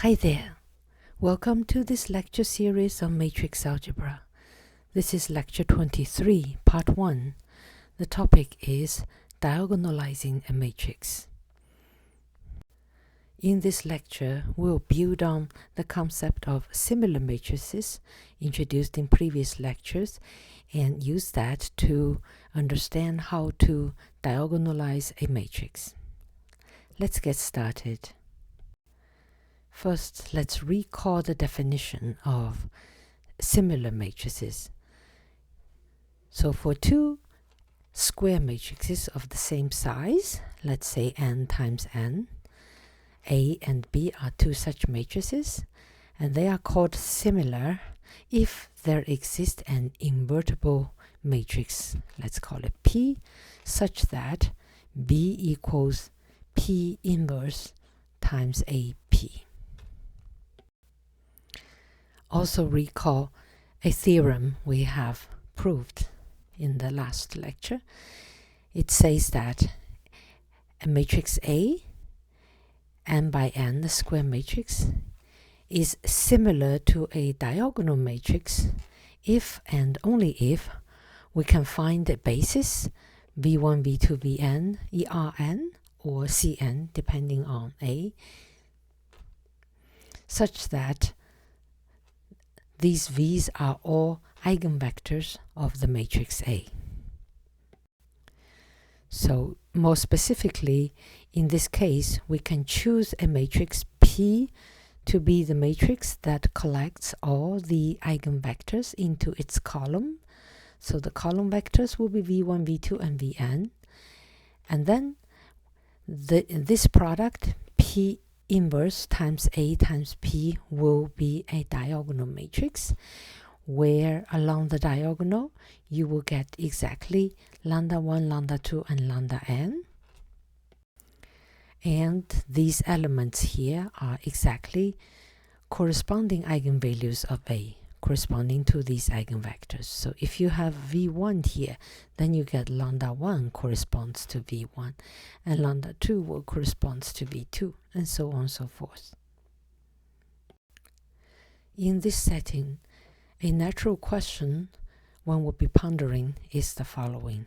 Hi there. Welcome to this lecture series on matrix algebra. This is lecture 23, part 1. The topic is diagonalizing a matrix. In this lecture, we'll build on the concept of similar matrices introduced in previous lectures and use that to understand how to diagonalize a matrix. Let's get started. First, let's recall the definition of similar matrices. So for two square matrices of the same size, let's say n times n, A and B are two such matrices, and they are called similar if there exists an invertible matrix, let's call it P, such that B equals P inverse times AP. Also recall a theorem we have proved in the last lecture. It says that a matrix A, n by n, the square matrix, is similar to a diagonal matrix if and only if we can find a basis v1, v2, vn, ERn, or Cn, depending on A, such that these V's are all eigenvectors of the matrix A. So more specifically, in this case, we can choose a matrix P to be the matrix that collects all the eigenvectors into its column. So the column vectors will be v1, v2, and vn. And then this product, P inverse times A times P, will be a diagonal matrix where along the diagonal you will get exactly lambda 1, lambda 2, and lambda n. And these elements here are exactly corresponding eigenvalues of A, corresponding to these eigenvectors. So if you have v1 here, then you get lambda 1 corresponds to v1, and lambda 2 will correspond to v2, and so on and so forth. In this setting, a natural question one would be pondering is the following.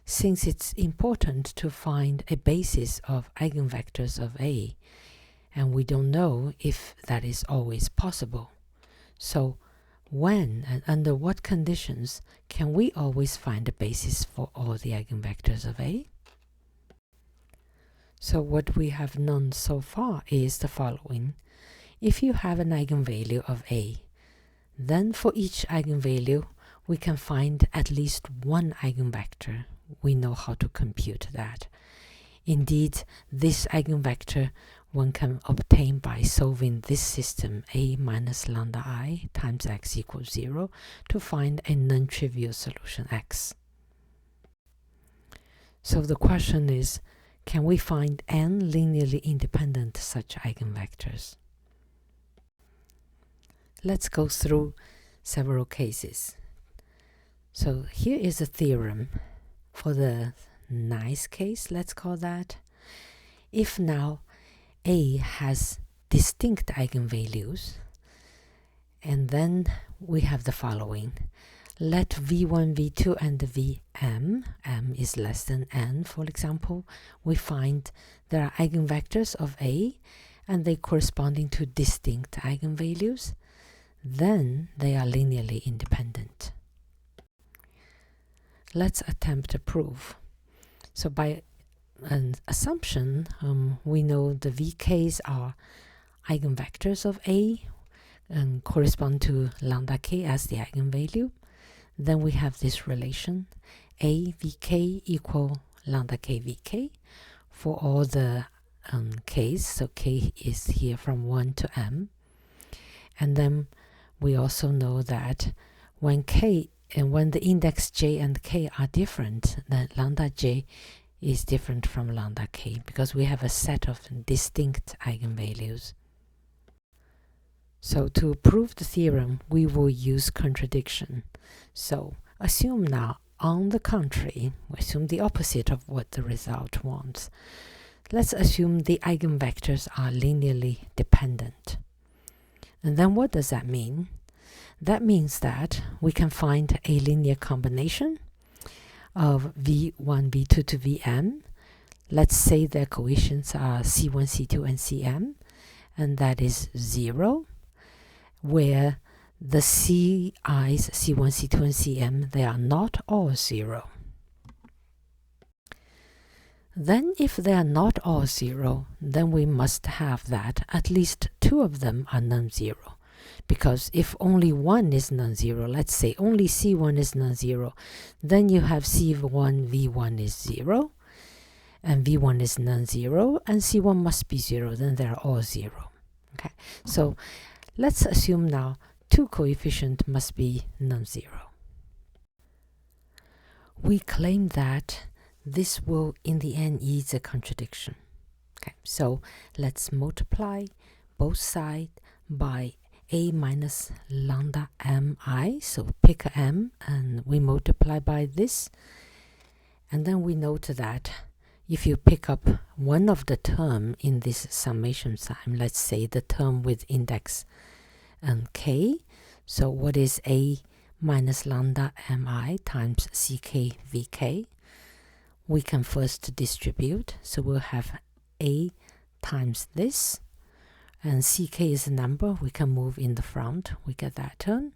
Since it's important to find a basis of eigenvectors of A, and we don't know if that is always possible, so when and under what conditions can we always find a basis for all the eigenvectors of A? So what we have known so far is the following. If you have an eigenvalue of A, then for each eigenvalue we can find at least one eigenvector. We know how to compute that. Indeed, this eigenvector one can obtain by solving this system A minus lambda I times x equals 0 to find a non-trivial solution x. So the question is, can we find n linearly independent such eigenvectors? Let's go through several cases. So here is a theorem for the nice case, let's call that. If now A has distinct eigenvalues, and then we have the following. Let v1, v2, and vm, m is less than n, for example, we find there are eigenvectors of A, and they corresponding to distinct eigenvalues, then they are linearly independent. Let's attempt a proof. So by an assumption, we know the vk's are eigenvectors of A and correspond to lambda k as the eigenvalue. Then we have this relation A vk equal lambda k vk for all the k's. So k is here from 1 to m. And then we also know that when the index j and k are different, then lambda j is different from lambda k because we have a set of distinct eigenvalues. So to prove the theorem, we will use contradiction. So assume now, on the contrary, we assume the opposite of what the result wants. let's assume the eigenvectors are linearly dependent. And then what does that mean? That means that we can find a linear combination of v1, v2 to vm. Let's say their coefficients are c1, c2, and cm, and that is 0, where the ci's, c1, c2, and cm, they are not all 0. Then if they are not all 0, then we must have that at least 2 of them are non-zero. Because if only one is non-zero, let's say only c1 is non-zero, then you have c1, v1 is 0, and v1 is non-zero, and c1 must be 0, then they're all 0. Okay, so let's assume now 2 coefficients must be non-zero. We claim that this will in the end yield a contradiction. Okay, so let's multiply both sides by a minus lambda mi. So pick a m and we multiply by this. And then we note that if you pick up one of the term in this summation sign, let's say the term with index k, so what is a minus lambda mi times ck vk? We can first distribute, so we'll have a times this, and ck is a number, we can move in the front, we get that term,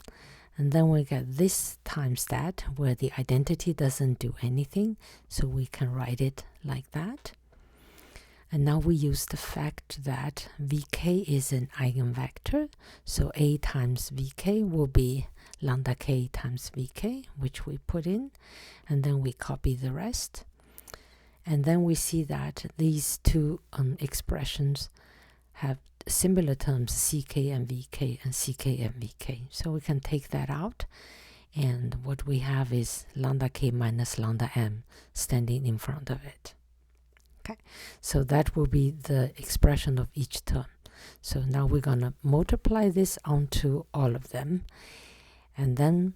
and then we get this times that, where the identity doesn't do anything, so we can write it like that. And now we use the fact that vk is an eigenvector, so a times vk will be lambda k times vk, which we put in, and then we copy the rest. And then we see that these two expressions have similar terms, ck and vk, and ck and vk. So we can take that out, and what we have is lambda k minus lambda m standing in front of it. Okay, so that will be the expression of each term. So now we're going to multiply this onto all of them, and then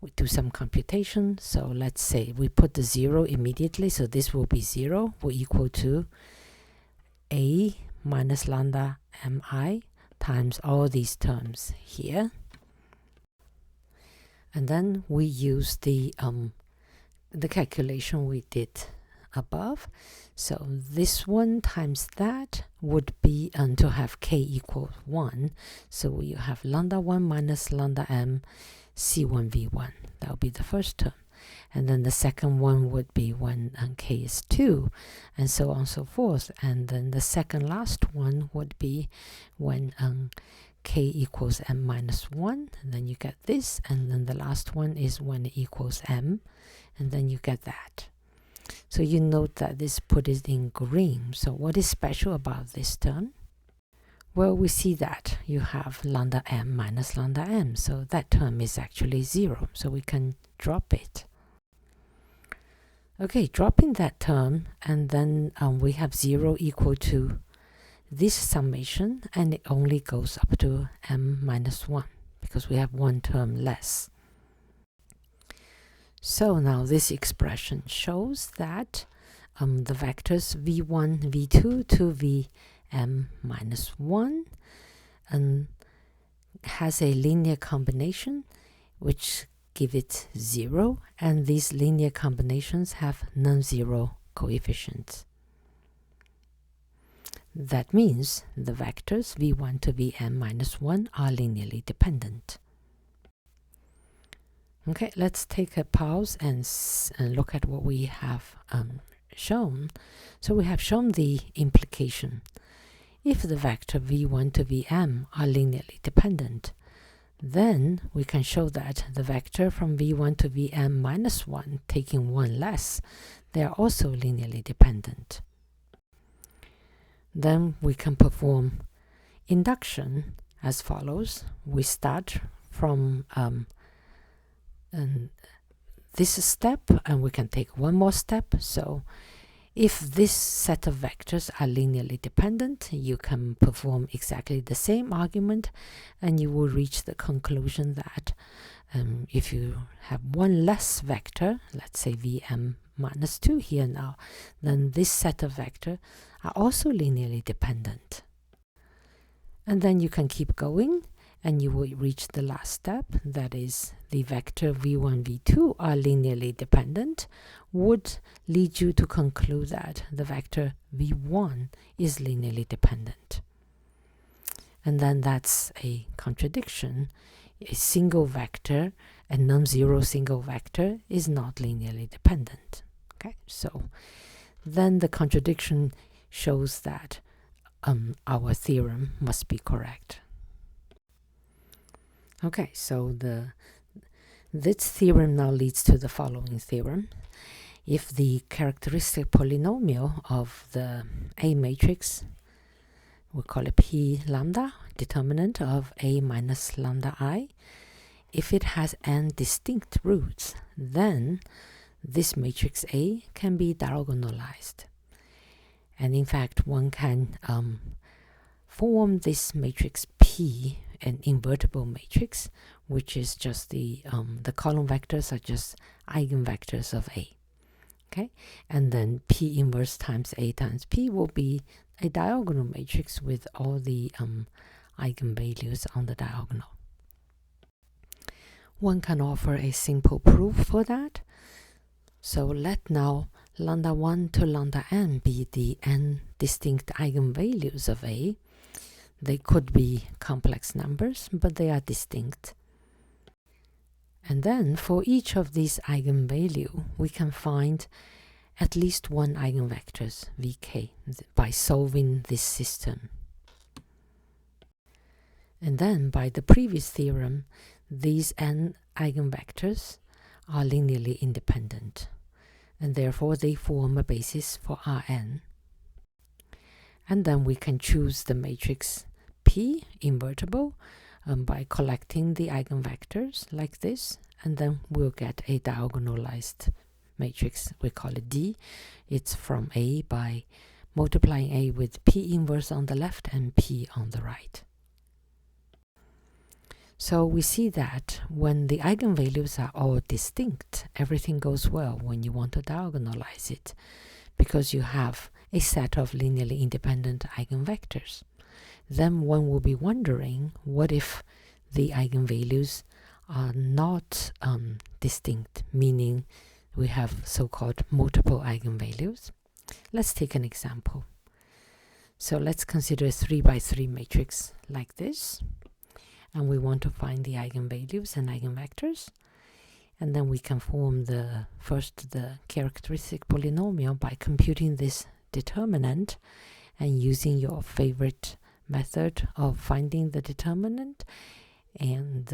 we do some computation. So let's say we put the 0 immediately, so this will be 0, will equal to a minus lambda mi times all these terms here. And then we use the calculation we did above. So this one times that would be to have k equals 1. So you have lambda 1 minus lambda m c1 v1. That would be the first term. And then the second one would be when k is 2, and so on and so forth. And then the second last one would be when k equals m minus 1, and then you get this. And then the last one is when it equals m, and then you get that. So you note that this put it in green. So what is special about this term? Well, we see that you have lambda m minus lambda m, so that term is actually 0, so we can drop it. Okay, dropping that term, and then we have 0 equal to this summation, and it only goes up to m minus 1, because we have one term less. So now this expression shows that the vectors v1, v2 to vm minus 1 has a linear combination which give it 0, and these linear combinations have non-zero coefficients. That means the vectors v1 to vm minus 1 are linearly dependent. Okay, let's take a pause and look at what we have shown. So we have shown the implication. If the vector v1 to vm are linearly dependent, then we can show that the vector from v1 to vm minus 1, taking one less, they are also linearly dependent. Then we can perform induction as follows. We start from this step, and we can take one more step. So if this set of vectors are linearly dependent, you can perform exactly the same argument, and you will reach the conclusion that if you have one less vector, let's say vm minus 2 here now, then this set of vectors are also linearly dependent. And then you can keep going, and you will reach the last step, that is the vector v1, v2 are linearly dependent, would lead you to conclude that the vector v1 is linearly dependent. And then that's a contradiction. A single vector, a non-zero single vector, is not linearly dependent. Okay, so then the contradiction shows that our theorem must be correct. Okay, so this theorem now leads to the following theorem. If the characteristic polynomial of the A matrix, we'll call it P lambda, determinant of A minus lambda I, if it has n distinct roots, then this matrix A can be diagonalized. And in fact, one can form this matrix P, an invertible matrix, which is just the column vectors are just eigenvectors of A. Okay, and then P inverse times A times P will be a diagonal matrix with all the eigenvalues on the diagonal. One can offer a simple proof for that. So let now lambda 1 to lambda n be the n distinct eigenvalues of A. They could be complex numbers, but they are distinct. And then for each of these eigenvalue, we can find at least one eigenvectors, vk, by solving this system. And then by the previous theorem, these n eigenvectors are linearly independent, and therefore they form a basis for Rn. And then we can choose the matrix P, invertible, by collecting the eigenvectors like this, and then we'll get a diagonalized matrix. We call it D. It's from A by multiplying A with P inverse on the left and P on the right. So we see that when the eigenvalues are all distinct, everything goes well when you want to diagonalize it, because you have a set of linearly independent eigenvectors. Then one will be wondering, what if the eigenvalues are not distinct, meaning we have so-called multiple eigenvalues? Let's take an example. So let's consider a 3 by 3 matrix like this, and we want to find the eigenvalues and eigenvectors, and then we can form the characteristic polynomial by computing this determinant and using your favorite method of finding the determinant and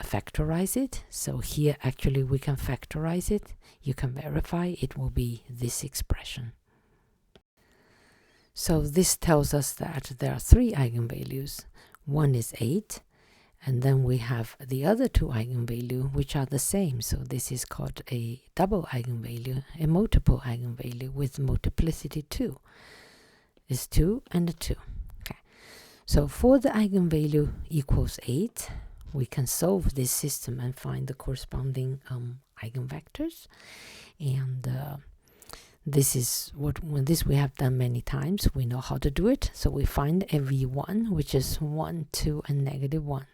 factorize it. So here actually we can factorize it. You can verify it will be this expression. So this tells us that there are 3 eigenvalues. One is 8, and then we have the other 2 eigenvalues which are the same. So this is called a double eigenvalue, a multiple eigenvalue with multiplicity 2. Is 2 and 2. Okay. So for the eigenvalue equals 8, we can solve this system and find the corresponding eigenvectors. And this is this we have done many times. We know how to do it. So we find a v1, which is 1, 2, and -1.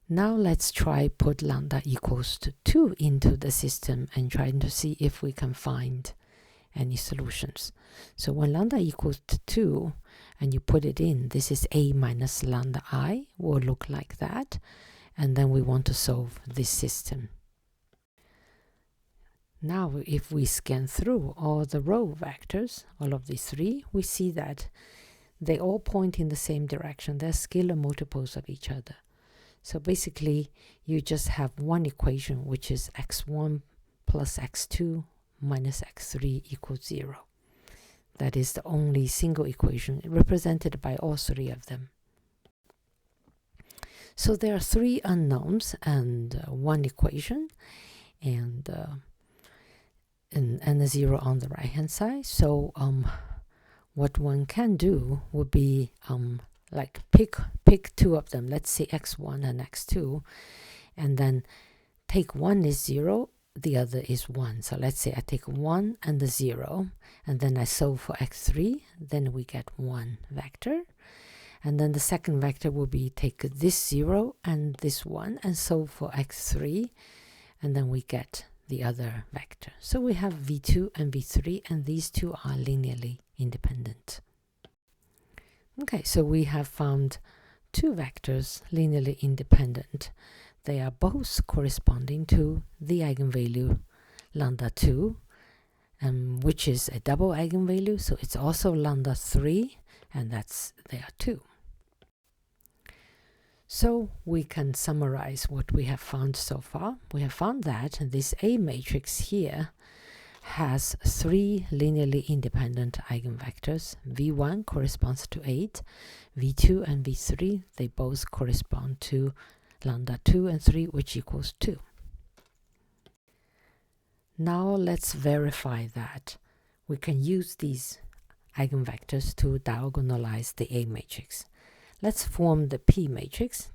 Now let's try put lambda equals to 2 into the system and trying to see if we can find any solutions. So when lambda equals to 2 and you put it in, this is A minus lambda I, will look like that. And then we want to solve this system. Now if we scan through all the row vectors, all of these 3, we see that they all point in the same direction. They're scalar multiples of each other. So basically you just have one equation, which is x1 plus x2 minus x3 equals 0. That is the only single equation represented by all 3 of them. So there are 3 unknowns and 1 equation, and a 0 on the right hand side. So what one can do would be like pick 2 of them. Let's say x1 and x2, and then take 1 is 0, the other is 1. So let's say I take 1 and the 0, and then I solve for x3, then we get 1 vector. And then the second vector will be take this 0 and this 1 and solve for x3, and then we get the other vector. So we have v2 and v3, and these two are linearly independent. Okay, so we have found two vectors linearly independent. They are both corresponding to the eigenvalue lambda 2, which is a double eigenvalue, so it's also lambda 3, and they are 2. So we can summarize what we have found so far. We have found that this A matrix here has 3 linearly independent eigenvectors. v1 corresponds to 8, v2 and v3, they both correspond to lambda 2 and 3, which equals 2. Now let's verify that we can use these eigenvectors to diagonalize the A matrix. Let's form the P matrix,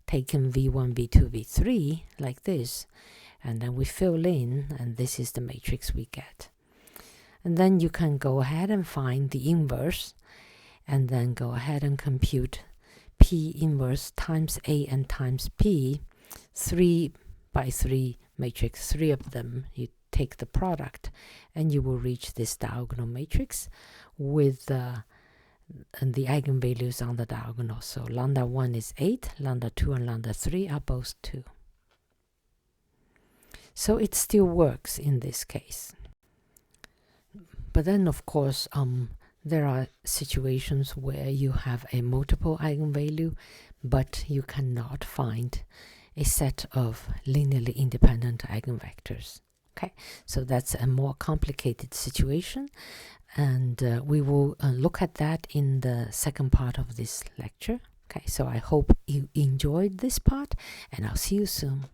taking v1, v2, v3 like this, and then we fill in, and this is the matrix we get. And then you can go ahead and find the inverse, and then go ahead and compute P inverse times A and times P, 3 by 3 matrix, 3 of them. You take the product, and you will reach this diagonal matrix with and the eigenvalues on the diagonal. So lambda 1 is 8, lambda 2 and lambda 3 are both 2. So it still works in this case. But then, of course, there are situations where you have a multiple eigenvalue, but you cannot find a set of linearly independent eigenvectors. Okay, so that's a more complicated situation, and we will look at that in the second part of this lecture. Okay, so I hope you enjoyed this part, and I'll see you soon.